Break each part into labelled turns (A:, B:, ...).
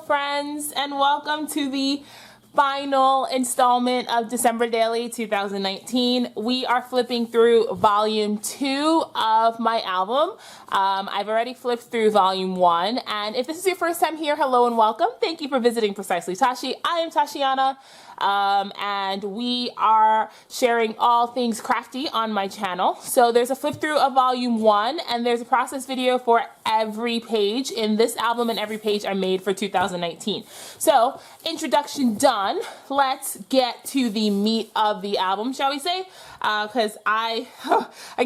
A: friends, and welcome to the final installment of December Daily 2019. We are flipping through volume 2 of my album. I've already flipped through volume 1, and if this is your first time here, hello and welcome. Thank you for visiting Precisely Tashi. I am Tashiana. And we are sharing all things crafty on my channel. So there's a flip through of volume 1, and there's a process video for every page in this album and every page I made for 2019. So introduction done. Let's get to the meat of the album, shall we say? Because I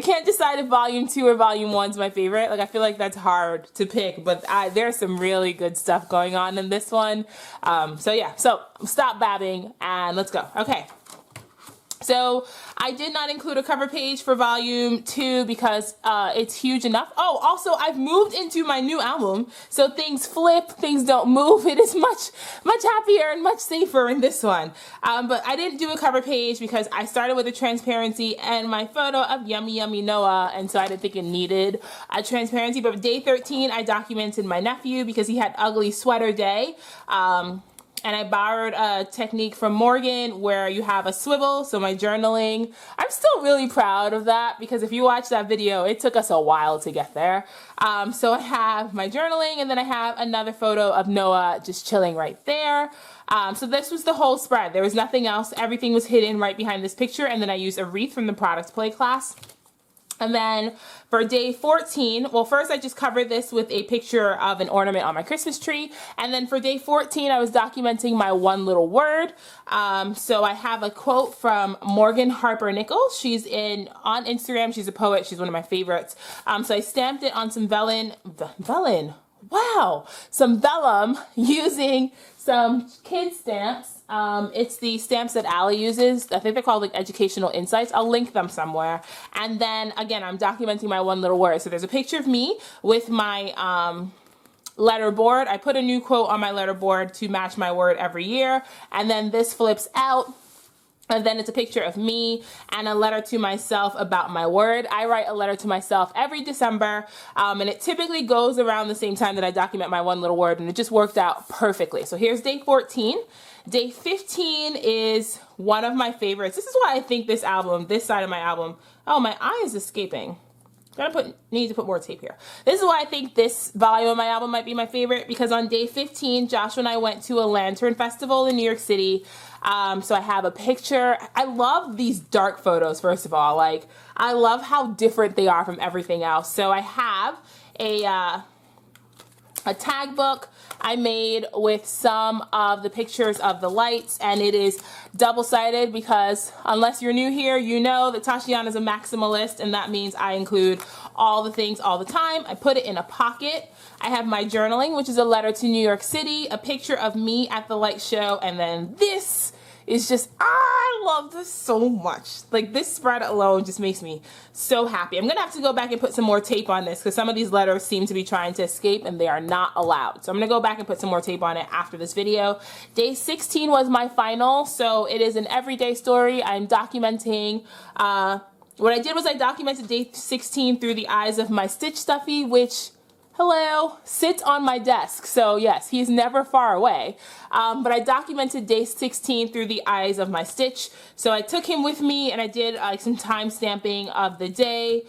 A: can't decide if volume 2 or volume 1 is my favorite. Like, I feel like that's hard to pick, but there's some really good stuff going on in this one. So stop babbing and let's go. Okay. So I did not include a cover page for volume 2 because it's huge enough. Oh, also I've moved into my new album, so things flip, things don't move. It is much happier and much safer in this one. But I didn't do a cover page because I started with a transparency and my photo of Yummy Yummy Noah, and so I didn't think it needed a transparency. But day 13, I documented my nephew because he had ugly sweater day. And I borrowed a technique from Morgan where you have a swivel, so my journaling. I'm still really proud of that because if you watch that video, it took us a while to get there. So I have my journaling, and then I have another photo of Noah just chilling right there. So this was the whole spread. There was nothing else. Everything was hidden right behind this picture, and then I used a wreath from the product play class. And then for day 14, well, first I just covered this with a picture of an ornament on my Christmas tree. And then for day 14, I was documenting my one little word. So I have a quote from Morgan Harper Nichols. She's on Instagram. She's a poet. She's one of my favorites. So I stamped it on some some vellum using some kid stamps. It's the stamps that Allie uses. I think they're called like Educational Insights. I'll link them somewhere. And then again, I'm documenting my one little word. So there's a picture of me with my letterboard. I put a new quote on my letterboard to match my word every year. And then this flips out. And then it's a picture of me and a letter to myself about my word. I write a letter to myself every December, and it typically goes around the same time that I document my one little word, and it just worked out perfectly. So here's day 14. Day 15 is one of my favorites. This is why I think this side of my album, oh, my eye is escaping. Need to put more tape here. This is why I think this volume of my album might be my favorite, because on day 15, Joshua and I went to a lantern festival in New York City. So I have a picture. I love these dark photos, first of all. Like, I love how different they are from everything else. So I have a tag book I made with some of the pictures of the lights, and it is double-sided because unless you're new here, you know that Tashiana is a maximalist, and that means I include all the things all the time. I put it in a pocket. I have my journaling, which is a letter to New York City, a picture of me at the light show, and then this is just, I love this so much. Like, this spread alone just makes me so happy. I'm gonna have to go back and put some more tape on this because some of these letters seem to be trying to escape and they are not allowed. So I'm gonna go back and put some more tape on it after this video. Day 16 was my final, so it is an everyday story. I'm documenting, what I did was I documented day 16 through the eyes of my Stitch Stuffy, which, hello, sits on my desk. So yes, he's never far away. But I documented day 16 through the eyes of my Stitch. So I took him with me and I did some time stamping of the day.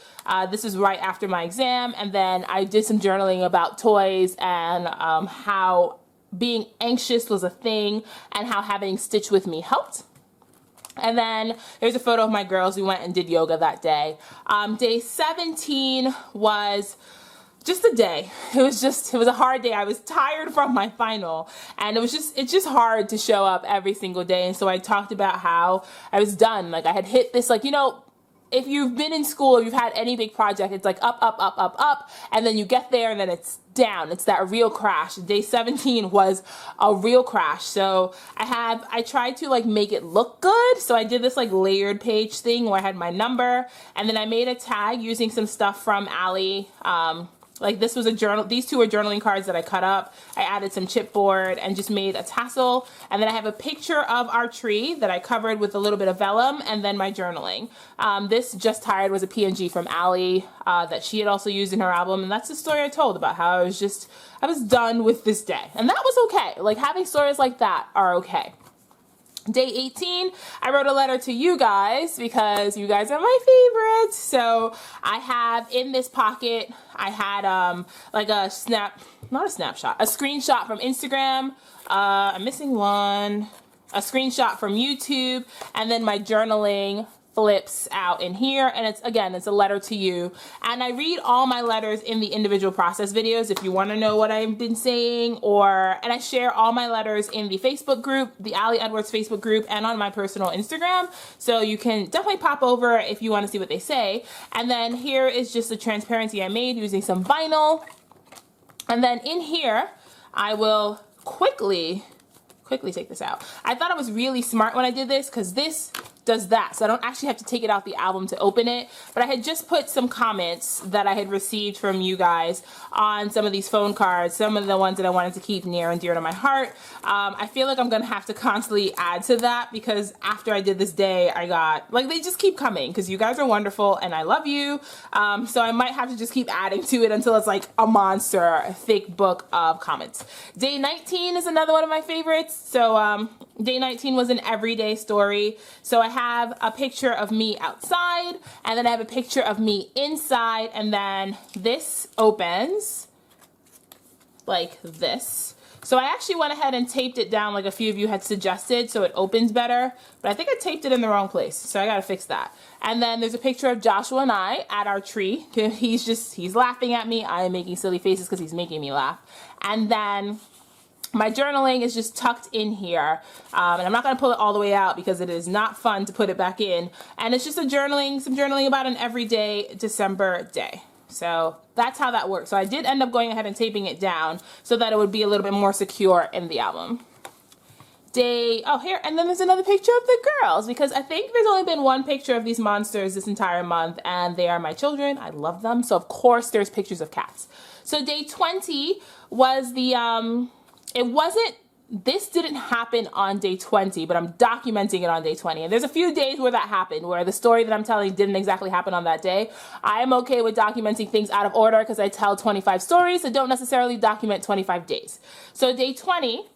A: This is right after my exam. And then I did some journaling about toys and how being anxious was a thing and how having Stitch with me helped. And then there's a photo of my girls. We went and did yoga that day. Day 17 was just a day. It was a hard day. I was tired from my final, and it's just hard to show up every single day. And so I talked about how I was done. Like, I had hit this, like, you know, if you've been in school, if you've had any big project, it's like up, up, up, up, up, and then you get there and then it's down. It's that real crash. Day 17 was a real crash. So I tried to like make it look good. So I did this like layered page thing where I had my number, and then I made a tag using some stuff from Allie, Like this was a journal, these two are journaling cards that I cut up. I added some chipboard and just made a tassel. And then I have a picture of our tree that I covered with a little bit of vellum, and then my journaling. This Just Tired was a PNG from Allie that she had also used in her album. And that's the story I told about how I was done with this day. And that was okay. Like having stories like that are okay. Day 18, I wrote a letter to you guys because you guys are my favorites. So I have in this pocket, I had like a screenshot from Instagram. I'm missing one. A screenshot from YouTube, and then my journaling flips out in here, and it's a letter to you. And I read all my letters in the individual process videos if you want to know what I've been saying, and I share all my letters in the Facebook group, the Allie Edwards Facebook group, and on my personal Instagram. So you can definitely pop over if you want to see what they say. And then here is just the transparency I made using some vinyl. And then in here, I will quickly take this out. I thought I was really smart when I did this because this does that, so I don't actually have to take it out the album to open it. But I had just put some comments that I had received from you guys on some of these phone cards, some of the ones that I wanted to keep near and dear to my heart. I feel like I'm gonna have to constantly add to that because after I did this day, I got, like, they just keep coming because you guys are wonderful and I love you. So I might have to just keep adding to it until it's like a monster, thick book of comments. Day 19 is another one of my favorites. So day 19 was an everyday story. So I have a picture of me outside, and then I have a picture of me inside, and then this opens like this. So I actually went ahead and taped it down like a few of you had suggested so it opens better, but I think I taped it in the wrong place, so I gotta fix that. And then there's a picture of Joshua and I at our tree. He's laughing at me. I am making silly faces because he's making me laugh. And then my journaling is just tucked in here, and I'm not going to pull it all the way out because it is not fun to put it back in. And it's just some journaling about an everyday December day. So that's how that works. So I did end up going ahead and taping it down so that it would be a little bit more secure in the album. Here, and then there's another picture of the girls because I think there's only been one picture of these monsters this entire month, and they are my children. I love them. So of course there's pictures of cats. So day 20 was this didn't happen on day 20, but I'm documenting it on day 20. And there's a few days where that happened, where the story that I'm telling didn't exactly happen on that day. I am okay with documenting things out of order because I tell 25 stories, so don't necessarily document 25 days. So day 20,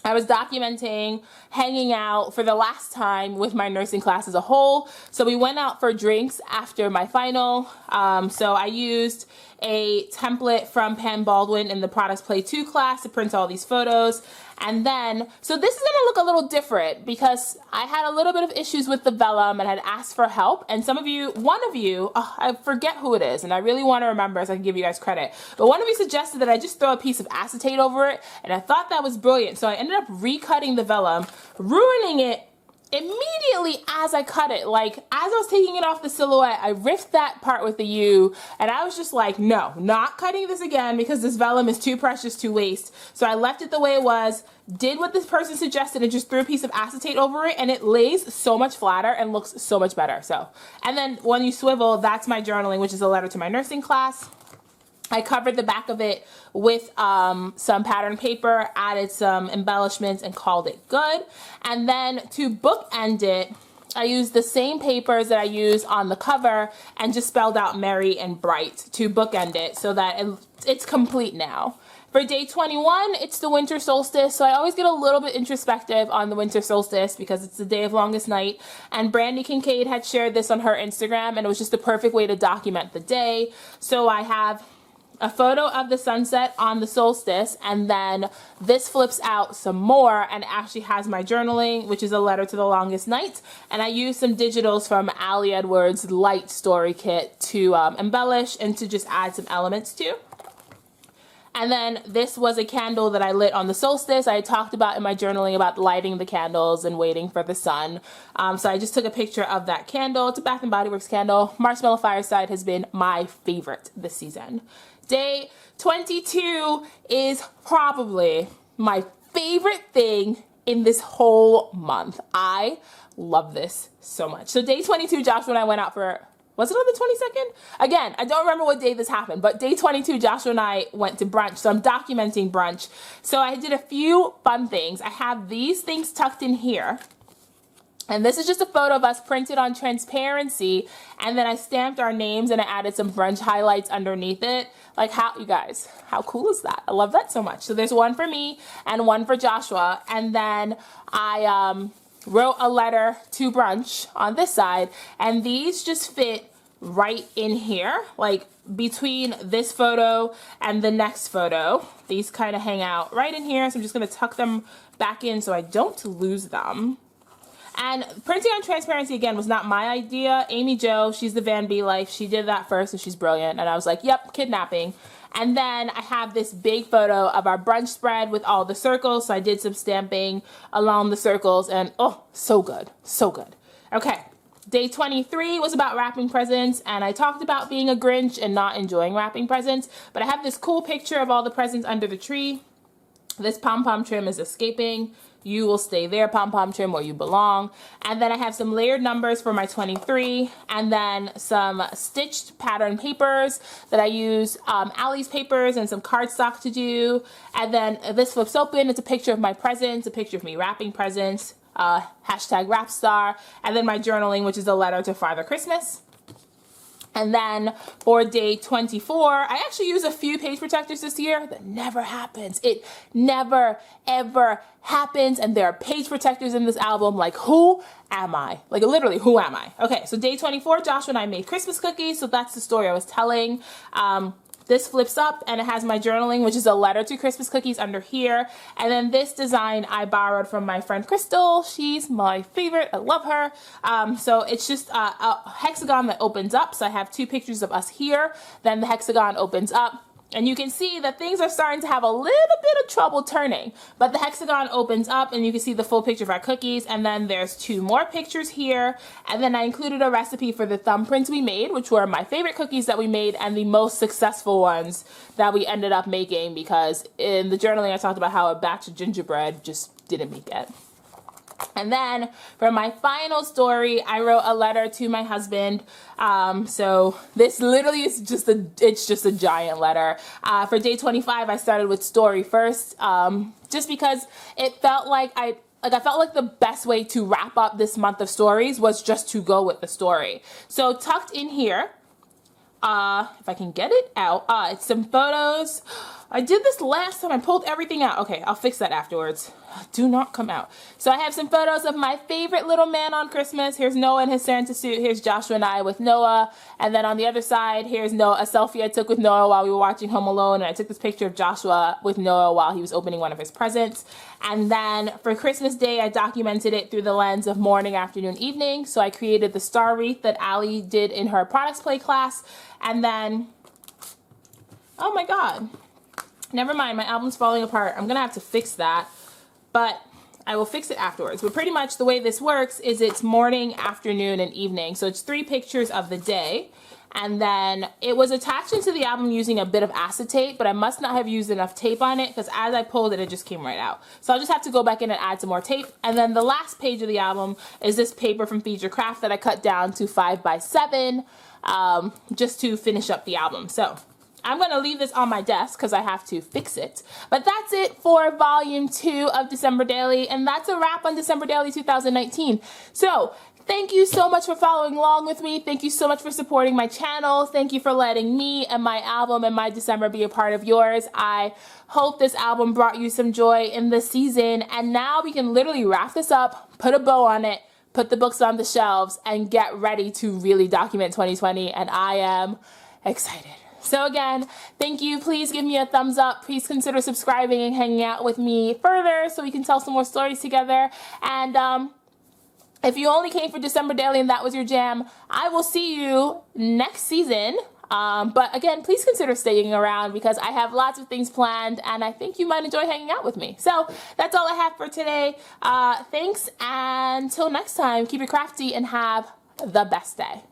A: I was documenting hanging out for the last time with my nursing class as a whole. So we went out for drinks after my final. So I used a template from Pam Baldwin in the Products Play 2 class to print all these photos. And then, so this is gonna look a little different because I had a little bit of issues with the vellum and had asked for help. And one of you, I forget who it is, and I really wanna remember so I can give you guys credit. But one of you suggested that I just throw a piece of acetate over it, and I thought that was brilliant. So I ended up recutting the vellum, ruining it immediately as I cut it. Like, as I was taking it off the silhouette, I riffed that part with the U, and I was just like, no, not cutting this again because this vellum is too precious to waste. So I left it the way it was, did what this person suggested, and just threw a piece of acetate over it, and it lays so much flatter and looks so much better. So, and then when you swivel, that's my journaling, which is a letter to my nursing class. I covered the back of it with some pattern paper, added some embellishments, and called it good. And then to bookend it, I used the same papers that I used on the cover and just spelled out merry and bright to bookend it so that it's complete now. For day 21, it's the winter solstice, so I always get a little bit introspective on the winter solstice because it's the day of longest night, and Brandy Kincaid had shared this on her Instagram, and it was just the perfect way to document the day. So I have a photo of the sunset on the solstice, and then this flips out some more and actually has my journaling, which is a letter to the longest night, and I used some digitals from Allie Edwards' light story kit to embellish and to just add some elements to. And then this was a candle that I lit on the solstice. I had talked about in my journaling about lighting the candles and waiting for the sun. So I just took a picture of that candle. It's a Bath & Body Works candle. Marshmallow Fireside has been my favorite this season. Day 22 is probably my favorite thing in this whole month. I love this so much. So day 22, Joshua and I went out for Was it on the 22nd? Again, I don't remember what day this happened, but day 22, Joshua and I went to brunch, so I'm documenting brunch. So I did a few fun things. I have these things tucked in here. And this is just a photo of us printed on transparency, and then I stamped our names and I added some brunch highlights underneath it. Like, how, you guys, how cool is that? I love that so much. So there's one for me and one for Joshua, and then I wrote a letter to brunch on this side, and these just fit right in here, like between this photo and the next photo. These kind of hang out right in here, so I'm just going to tuck them back in so I don't lose them. And printing on transparency, again, was not my idea. Amy Jo, she's the Van B Life. She did that first, and she's brilliant. And I was like, yep, kidnapping. And then I have this big photo of our brunch spread with all the circles. So I did some stamping along the circles, and oh, so good, so good. Okay, day 23 was about wrapping presents, and I talked about being a Grinch and not enjoying wrapping presents. But I have this cool picture of all the presents under the tree. This pom-pom trim is escaping. You will stay there, pom-pom trim, where you belong. And then I have some layered numbers for my 23, and then some stitched pattern papers that I use, Allie's papers and some cardstock to do. And then this flips open. It's a picture of my presents, a picture of me wrapping presents, hashtag Wrapstar, and then my journaling, which is a letter to Father Christmas. And then for day 24, I actually use a few page protectors this year. That never happens. It never, ever happens. And there are page protectors in this album. Like, who am I? Like, literally, who am I? Okay, so day 24, Joshua and I made Christmas cookies. So that's the story I was telling. This flips up, and it has my journaling, which is a letter to Christmas cookies under here. And then this design I borrowed from my friend Crystal. She's my favorite. I love her. So it's just a hexagon that opens up. So I have two pictures of us here. Then the hexagon opens up. And you can see that things are starting to have a little bit of trouble turning. But the hexagon opens up, and you can see the full picture of our cookies. And then there's two more pictures here. And then I included a recipe for the thumbprints we made, which were my favorite cookies that we made and the most successful ones that we ended up making, because in the journaling I talked about how a batch of gingerbread just didn't make it. And then for my final story, I wrote a letter to my husband. So this literally is just a giant letter. For day 25, I started with story first, just because it felt like I felt like the best way to wrap up this month of stories was just to go with the story. So tucked in here, if I can get it out, it's some photos. I did this last time. I pulled everything out. Okay, I'll fix that afterwards. Do not come out. So I have some photos of my favorite little man on Christmas. Here's Noah in his Santa suit. Here's Joshua and I with Noah. And then on the other side, here's Noah, a selfie I took with Noah while we were watching Home Alone. And I took this picture of Joshua with Noah while he was opening one of his presents. And then for Christmas Day, I documented it through the lens of morning, afternoon, evening. So I created the star wreath that Allie did in her products play class. And then, oh my God. Never mind, my album's falling apart. I'm gonna have to fix that, but I will fix it afterwards. But pretty much the way this works is it's morning, afternoon, and evening. So it's 3 pictures of the day. And then it was attached into the album using a bit of acetate, but I must not have used enough tape on it, because as I pulled it, it just came right out. So I'll just have to go back in and add some more tape. And then the last page of the album is this paper from Feed Craft that I cut down to 5 by 7, just to finish up the album. So I'm going to leave this on my desk because I have to fix it. But that's it for volume 2 of December Daily. And that's a wrap on December Daily 2019. So thank you so much for following along with me. Thank you so much for supporting my channel. Thank you for letting me and my album and my December be a part of yours. I hope this album brought you some joy in the season. And now we can literally wrap this up, put a bow on it, put the books on the shelves, and get ready to really document 2020. And I am excited. So again, thank you. Please give me a thumbs up. Please consider subscribing and hanging out with me further so we can tell some more stories together. And if you only came for December Daily and that was your jam, I will see you next season. But again, please consider staying around because I have lots of things planned and I think you might enjoy hanging out with me. So that's all I have for today. Thanks, and until next time, keep it crafty and have the best day.